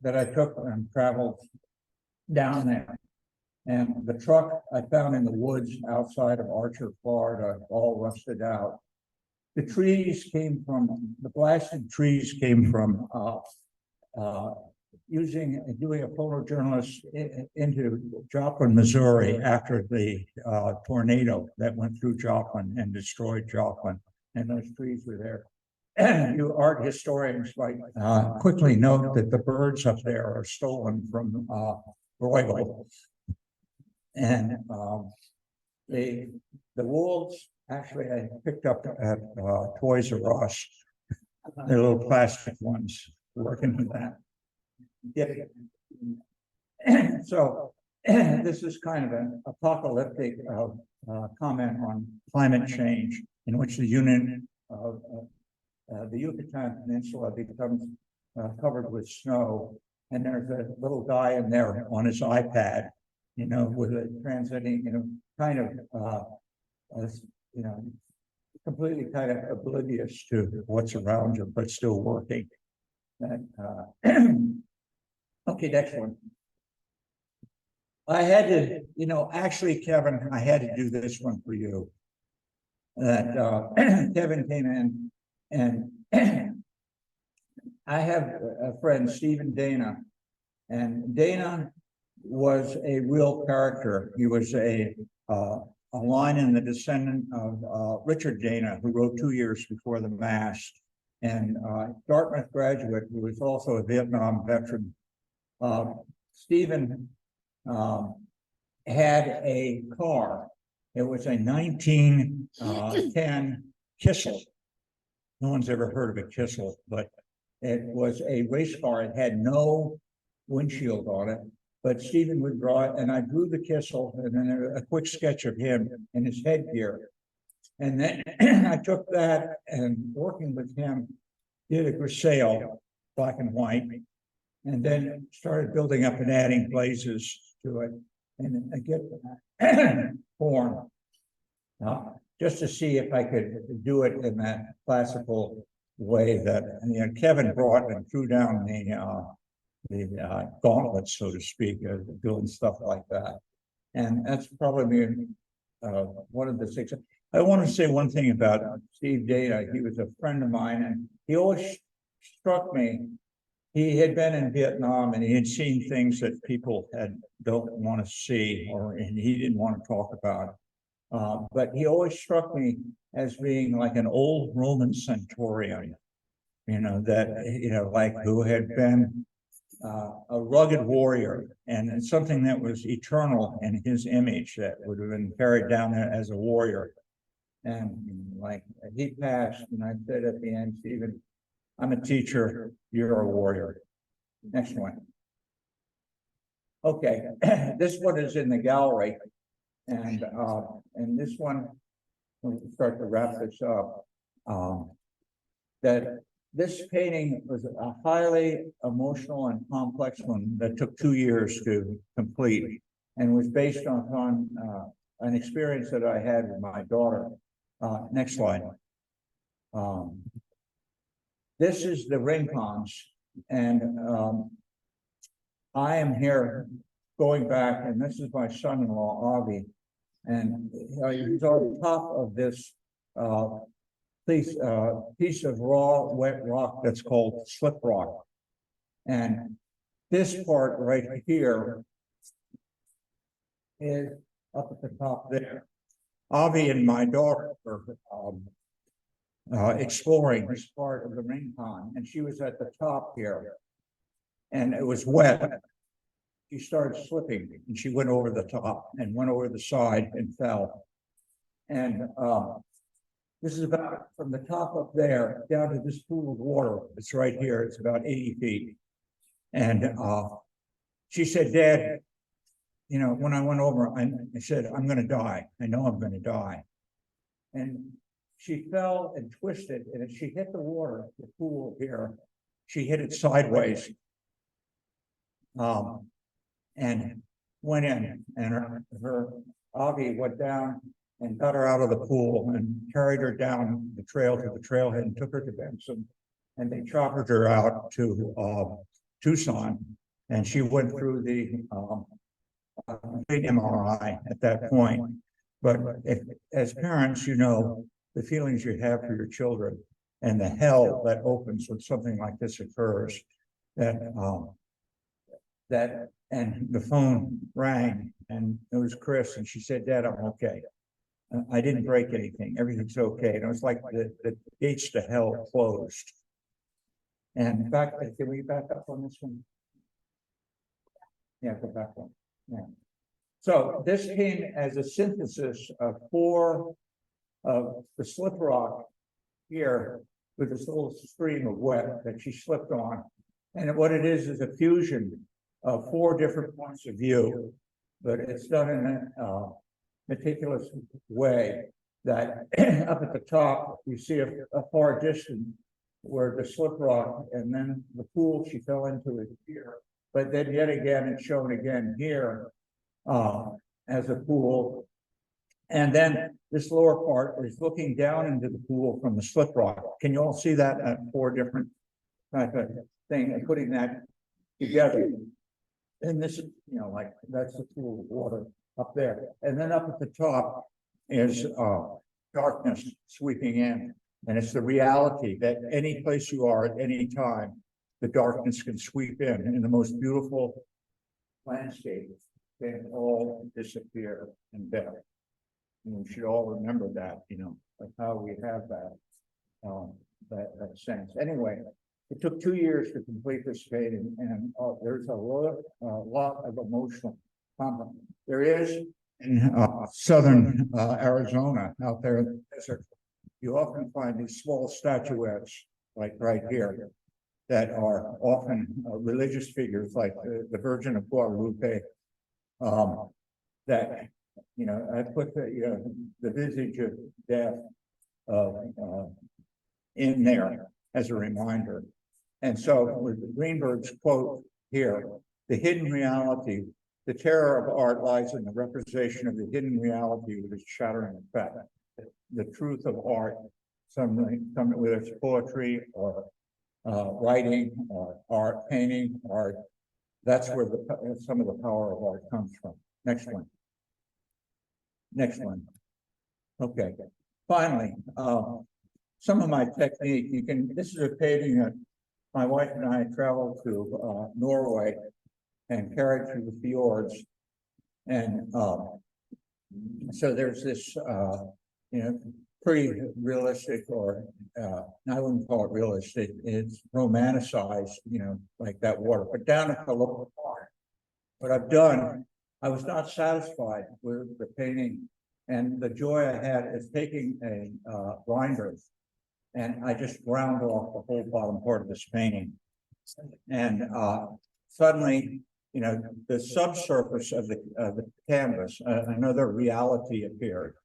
that I took and traveled down there. And the truck I found in the woods outside of Archer, Florida, all rusted out. The blasted trees came from doing a photojournalist into Joplin, Missouri after the tornado that went through Joplin and destroyed Joplin, and those trees were there. You art historians might quickly note that the birds up there are stolen from Royal. And the wolves, actually, I picked up at Toys R Us. They're little plastic ones, working with that. Yeah. So this is kind of an apocalyptic comment on climate change, in which the unit of the Yucatan Peninsula becomes covered with snow, and there's a little guy in there on his iPad, with a transiting, kind of, completely kind of oblivious to what's around him, but still working. Okay, next one. I had to, actually, Kevin, I had to do this one for you. That Kevin came in, and I have a friend, Stephen Dana, and Dana was a real character. He was a line in the descendant of Richard Dana, who wrote 2 years before the Mass, and Dartmouth graduate, who was also a Vietnam veteran. Stephen had a car. It was a 1910 Kissel. No one's ever heard of a Kissel, but it was a race car. It had no windshield on it, but Stephen would draw it, and I drew the Kissel, and then a quick sketch of him and his headgear. And then I took that, and working with him, did a grisaille, black and white, and then started building up and adding glazes to it, and I get that form, just to see if I could do it in that classical way that Kevin brought and threw down the gauntlet, so to speak, of doing stuff like that. And that's probably one of the six. I want to say one thing about Steve Data. He was a friend of mine, and he always struck me. He had been in Vietnam, and he had seen things that people don't want to see, and he didn't want to talk about. But he always struck me as being like an old Roman centurion, like who had been a rugged warrior, and something that was eternal in his image that would have been carried down there as a warrior. And like he passed, and I said at the end, Stephen, I'm a teacher, you're a warrior. Next one. Okay, this one is in the gallery, and this one, we'll start to wrap this up. That this painting was a highly emotional and complex one that took 2 years to complete, and was based on an experience that I had with my daughter. Next slide. This is the Rincons, and I am here going back, and this is my son-in-law, Avi, and he's on top of this piece of raw, wet rock that's called slip rock. And this part right here is up at the top there. Avi and my daughter were exploring this part of the Rincon, and she was at the top here, and it was wet. She started slipping, and she went over the top and went over the side and fell. And this is about from the top up there down to this pool of water. It's right here. It's about 80 feet. And she said, Dad, when I went over, I said, I'm going to die. I know I'm going to die. And she fell and twisted. And as she hit the water, the pool here, she hit it sideways. And went in. And her Avi went down and got her out of the pool and carried her down the trail to the trailhead and took her to Benson. And they choppered her out to Tucson. And she went through the big MRI at that point. But as parents, the feelings you have for your children and the hell that opens when something like this occurs. And the phone rang, and it was Chris, and she said, Dad, I'm okay. I didn't break anything. Everything's okay. And it was like the gates to hell closed. And can we back up on this one? Yeah, go back one. Yeah. So this came as a synthesis of 4 of the slip rock here with this little stream of wet that she slipped on. And what it is a fusion of 4 different points of view, but it's done in a meticulous way that up at the top, you see a far distance where the slip rock, and then the pool she fell into is here. But then yet again, it's shown again here as a pool. And then this lower part is looking down into the pool from the slip rock. Can you all see that at 4 different type of thing and putting that together? And this is, like that's the pool of water up there. And then up at the top is darkness sweeping in. And it's the reality that any place you are at any time, the darkness can sweep in the most beautiful landscape. They all disappear in death. And we should all remember that, of how we have that sense. Anyway, it took 2 years to complete this painting, and there's a lot of emotional content. There is in southern Arizona, out there in the desert, you often find these small statuettes, like right here, that are often religious figures, like the Virgin of Guadalupe. That I put the visage of death in there as a reminder. And so with Greenberg's quote here, the hidden reality, the terror of art lies in the representation of the hidden reality with its shattering effect. The truth of art, whether it's poetry or writing or art, painting, art, that's where some of the power of art comes from. Next one. Next one. Okay, finally, some of my technique, this is a painting that my wife and I traveled to Norway and carried through the fjords. And so there's this, pretty realistic, or I wouldn't call it realistic, it's romanticized, like that water, but down at the lower part. What I've done, I was not satisfied with the painting, and the joy I had is taking a grinder, and I just ground off the whole bottom part of this painting. And suddenly, the subsurface of the canvas, another reality appeared.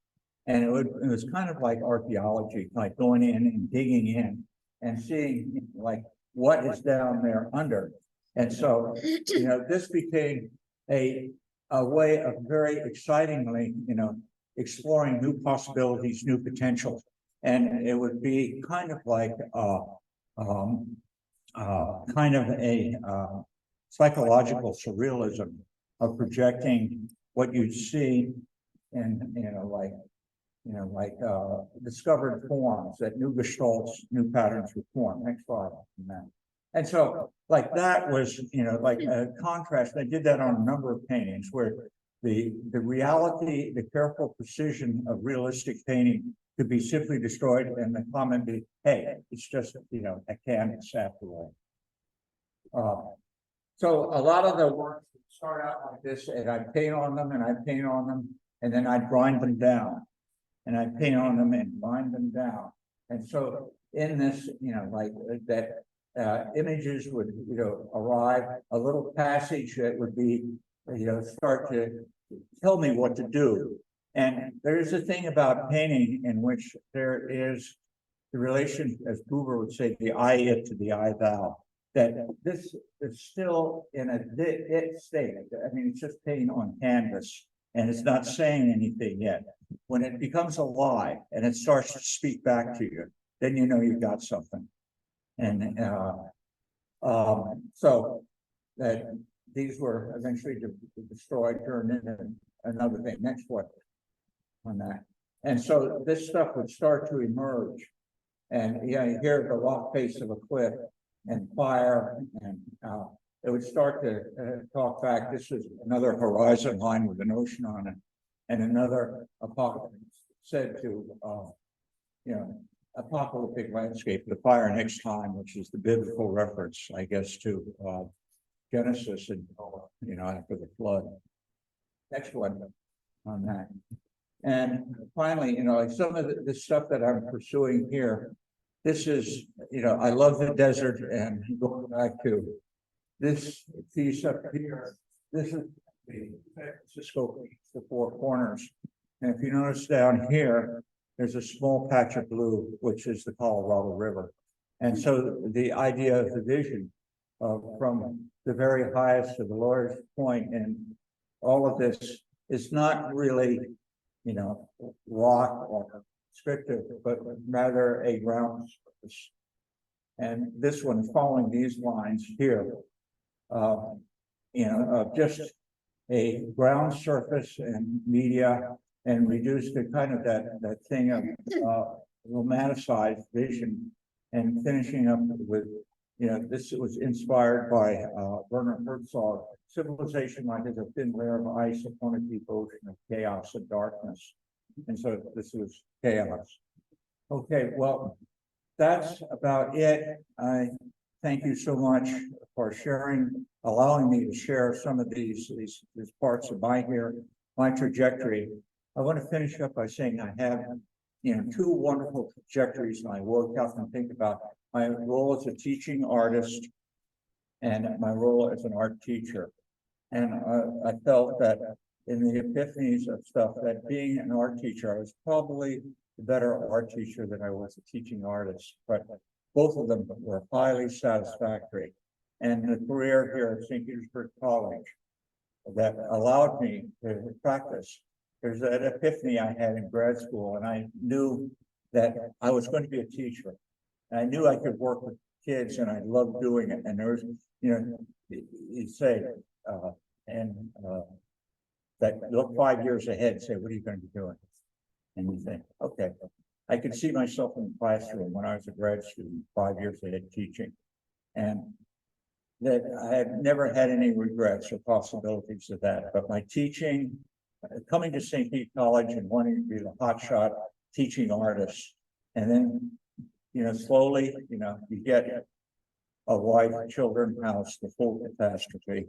And it was kind of like archaeology, like going in and digging in and seeing like what is down there under. And so, this became a way of very excitingly, exploring new possibilities, new potential. And it would be kind of like kind of a psychological surrealism of projecting what you see in, like discovered forms, that new gestalts, new patterns would form. Next slide. And so like that was, like a contrast. I did that on a number of paintings where the reality, the careful precision of realistic painting could be simply destroyed, and the comment be, hey, it's just, a canvas after all. So a lot of the works would start out like this, and I'd paint on them, and I'd paint on them, and then I'd grind them down. And I'd paint on them and grind them down. And so in this, like that images would, arrive, a little passage that would be, start to tell me what to do. And there's a thing about painting in which there is the relation, as Buber would say, the I it to the I thou, that this is still in a it state. I mean, it's just paint on canvas and it's not saying anything yet. When it becomes alive and it starts to speak back to you, then you've got something. And so that these were eventually destroyed, turned into another thing. Next one on that. And so this stuff would start to emerge. And you hear the rock face of a cliff and fire, and it would start to talk back. This is another horizon line with an ocean on it, and another apocalypse said to, apocalyptic landscape, the fire next time, which is the biblical reference, I guess, to Genesis and, after the flood. Next one on that. And finally, like some of the stuff that I'm pursuing here, this is, I love the desert, and going back to this piece up here, this is the San Francisco, the Four Corners. And if you notice down here, there's a small patch of blue, which is the Colorado River. And so the idea of the vision from the very highest to the lowest point, and all of this is not really, rock or descriptive, but rather a ground surface. And this one, following these lines here, of just a ground surface and media, and reduced to kind of that thing of romanticized vision, and finishing up with, this was inspired by Werner Herzog, civilization like as a thin layer of ice upon a deep ocean of chaos and darkness. And so this was chaos. Okay, well, that's about it. I thank you so much for sharing, allowing me to share some of these parts of my trajectory. I want to finish up by saying I have, two wonderful trajectories, and I woke up and think about my role as a teaching artist and my role as an art teacher. And I felt that in the epiphanies of stuff, that being an art teacher, I was probably the better art teacher than I was a teaching artist, but both of them were highly satisfactory. And the career here at St. Petersburg College that allowed me to practice. There's that epiphany I had in grad school, and I knew that I was going to be a teacher. And I knew I could work with kids, and I loved doing it. And there was, you say, that look 5 years ahead, say, what are you gonna be doing? And you think, okay, I could see myself in the classroom when I was a grad student, 5 years ahead teaching. And that I have never had any regrets or possibilities of that, but my teaching, coming to St. Pete College and wanting to be the hotshot teaching artist. And then, slowly, you get a wife, children, house, the full catastrophe.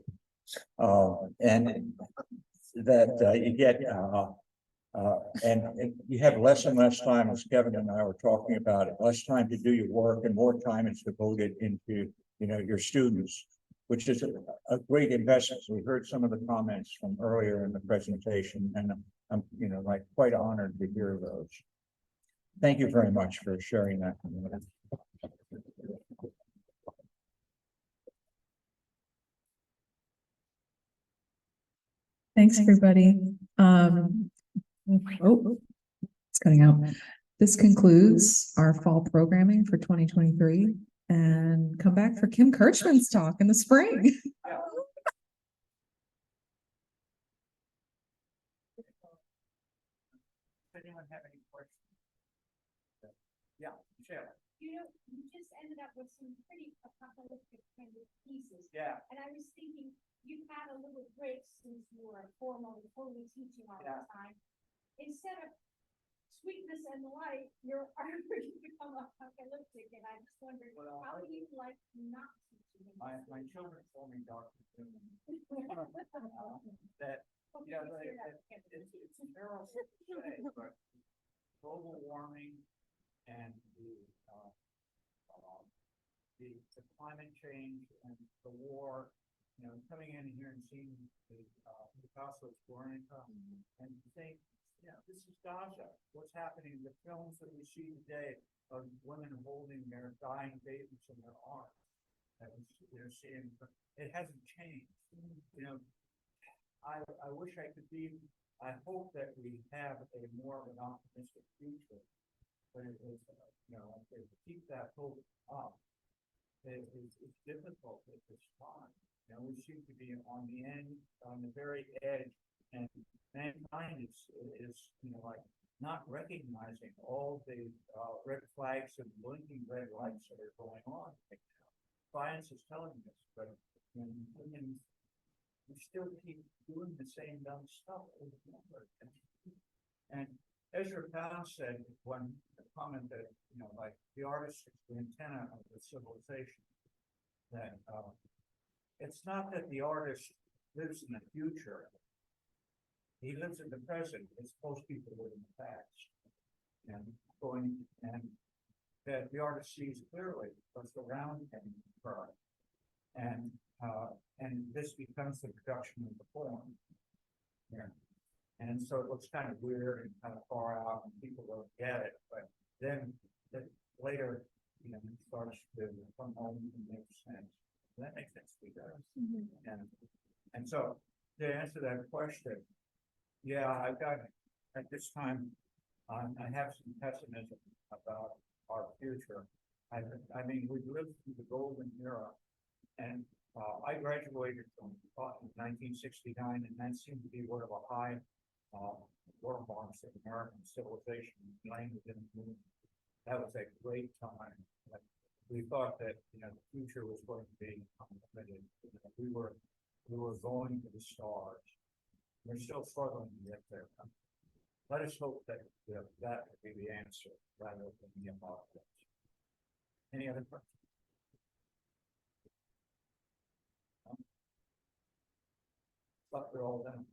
And that you get, and you have less and less time, as Kevin and I were talking about it, less time to do your work and more time is devoted into, your students, which is a great investment. So we heard some of the comments from earlier in the presentation, and I'm, quite honored to hear those. Thank you very much for sharing that. Thanks, everybody. It's cutting out. This concludes our fall programming for 2023, and come back for Kim Kirchman's talk in the spring. Anyone have any questions? Yeah, Michelle. You just ended up with some pretty apocalyptic kind of pieces. Yeah. And I was thinking, you've had a little break since you were formally teaching all the time. Instead of sweetness and light, your art has become apocalyptic, and I just wondered, how do you like not teaching? My children told me, Dr. that, it's a terrible to say, but global warming and the climate change and the war, coming in here and seeing the Picasso's Guernica and think, this is Gaza. What's happening? The films that we see today of women holding their dying babies in their arms. They're seeing, it hasn't changed. I wish I could be. I hope that we have a more of an optimistic future, but it is, to keep that hope up. It's difficult at this time. We seem to be on the very edge, and mankind is like not recognizing all the red flags and blinking red lights that are going on right now. Science is telling us, but we still keep doing the same dumb stuff over and over. And Ezra Pound said one comment that, the artist is the antenna of the civilization. That it's not that the artist lives in the future. He lives in the present, as most people live in the past. And that the artist sees clearly what's around him. And this becomes the production of the form. Yeah. And so it looks kind of weird and kind of far out, and people don't get it. But then later, it starts to come home and make sense. That makes sense to you guys. And so to answer that question, yeah, I've got at this time, I have some pessimism about our future. I mean, we've lived through the golden era, and I graduated from 1969, and that seemed to be one of a high watermarks of American civilization, language, and movement. That was a great time. We thought that the future was going to be unlimited. We were going to the stars. We're still struggling to get there. Let us hope that that will be the answer rather than the apocalypse. Any other questions? But they're all done.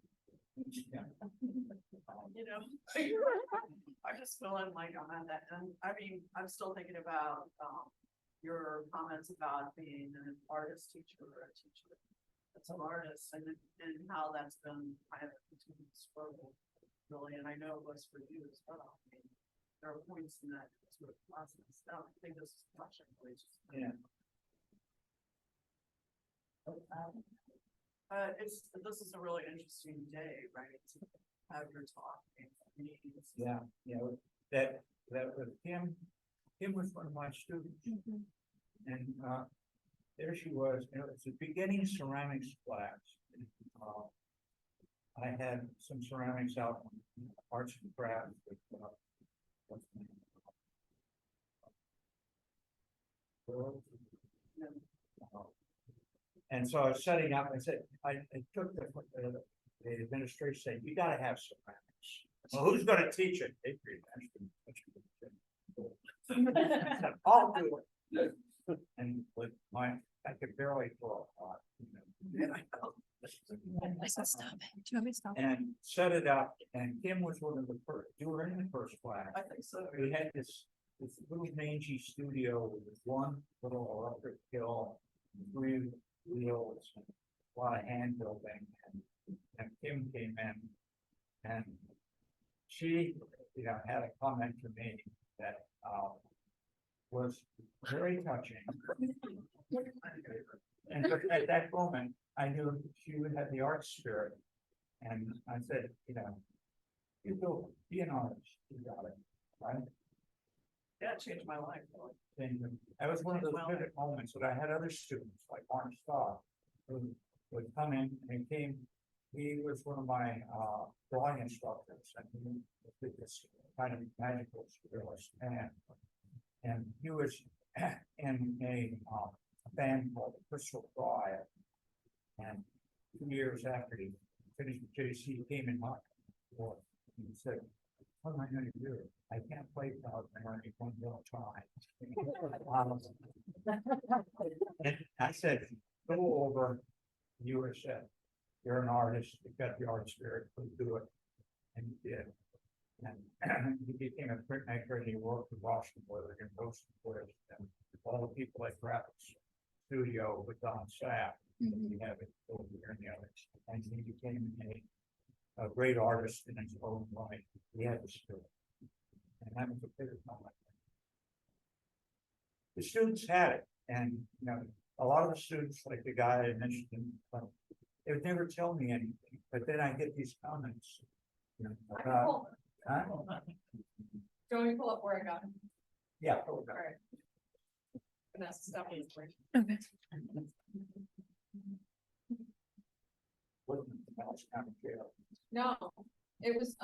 Yeah. I just feel like I'm at that, and I mean, I'm still thinking about your comments about being an artist teacher or a teacher that's an artist, and how that's been kind of a continuous struggle, really. And I know it was for you as well. I mean, there are points in that sort of process. I don't think this is much place. Yeah. This is a really interesting day, right? To have your talk. Yeah, that was Kim. Kim was one of my students, and there she was. It's a beginning ceramics class. I had some ceramics out, arts and crafts. With, what's the name? And so I was setting up, I said, I took the administration said, you gotta have ceramics. Well, who's gonna teach it? They pretty much. I'll do it. And with my, I could barely pull a pot. And set it up, and Kim was one of the first, you were in the first class. I think so. We had this little mangy studio with one little electric hill, 3 wheels, and a lot of hand building, and Kim came in, and she, had a comment to me that, was very touching. And at that moment, I knew she would have the art spirit. And I said, you go be an artist, you got it, right? Yeah, it changed my life. And that was one of those pivot moments that I had other students like Mark Starr who would come in and he was one of my drawing instructors, and he did this kind of magical realist and he was in a band called Crystal Cry, and 2 years after he finished with JC, he came in my door and he said, what am I going to do? I can't play without learning one little time. And I said, go over, you were said, you're an artist, you've got the art spirit, go do it. And he did. And he became a printmaker, and he worked with Washington Wood and Wilson Wood, and all the people at graphics studio with on staff. We have it over here in the others. And he became a great artist in his own right. He had the spirit. And that was a big moment. The students had it, and a lot of the students, like the guy I mentioned, they would never tell me anything, but then I get these comments. About, huh? Do you want me to pull up where I got it? Yeah. All right. And that's the stuff. Okay. Wasn't the mouse kind of jail? No, it was.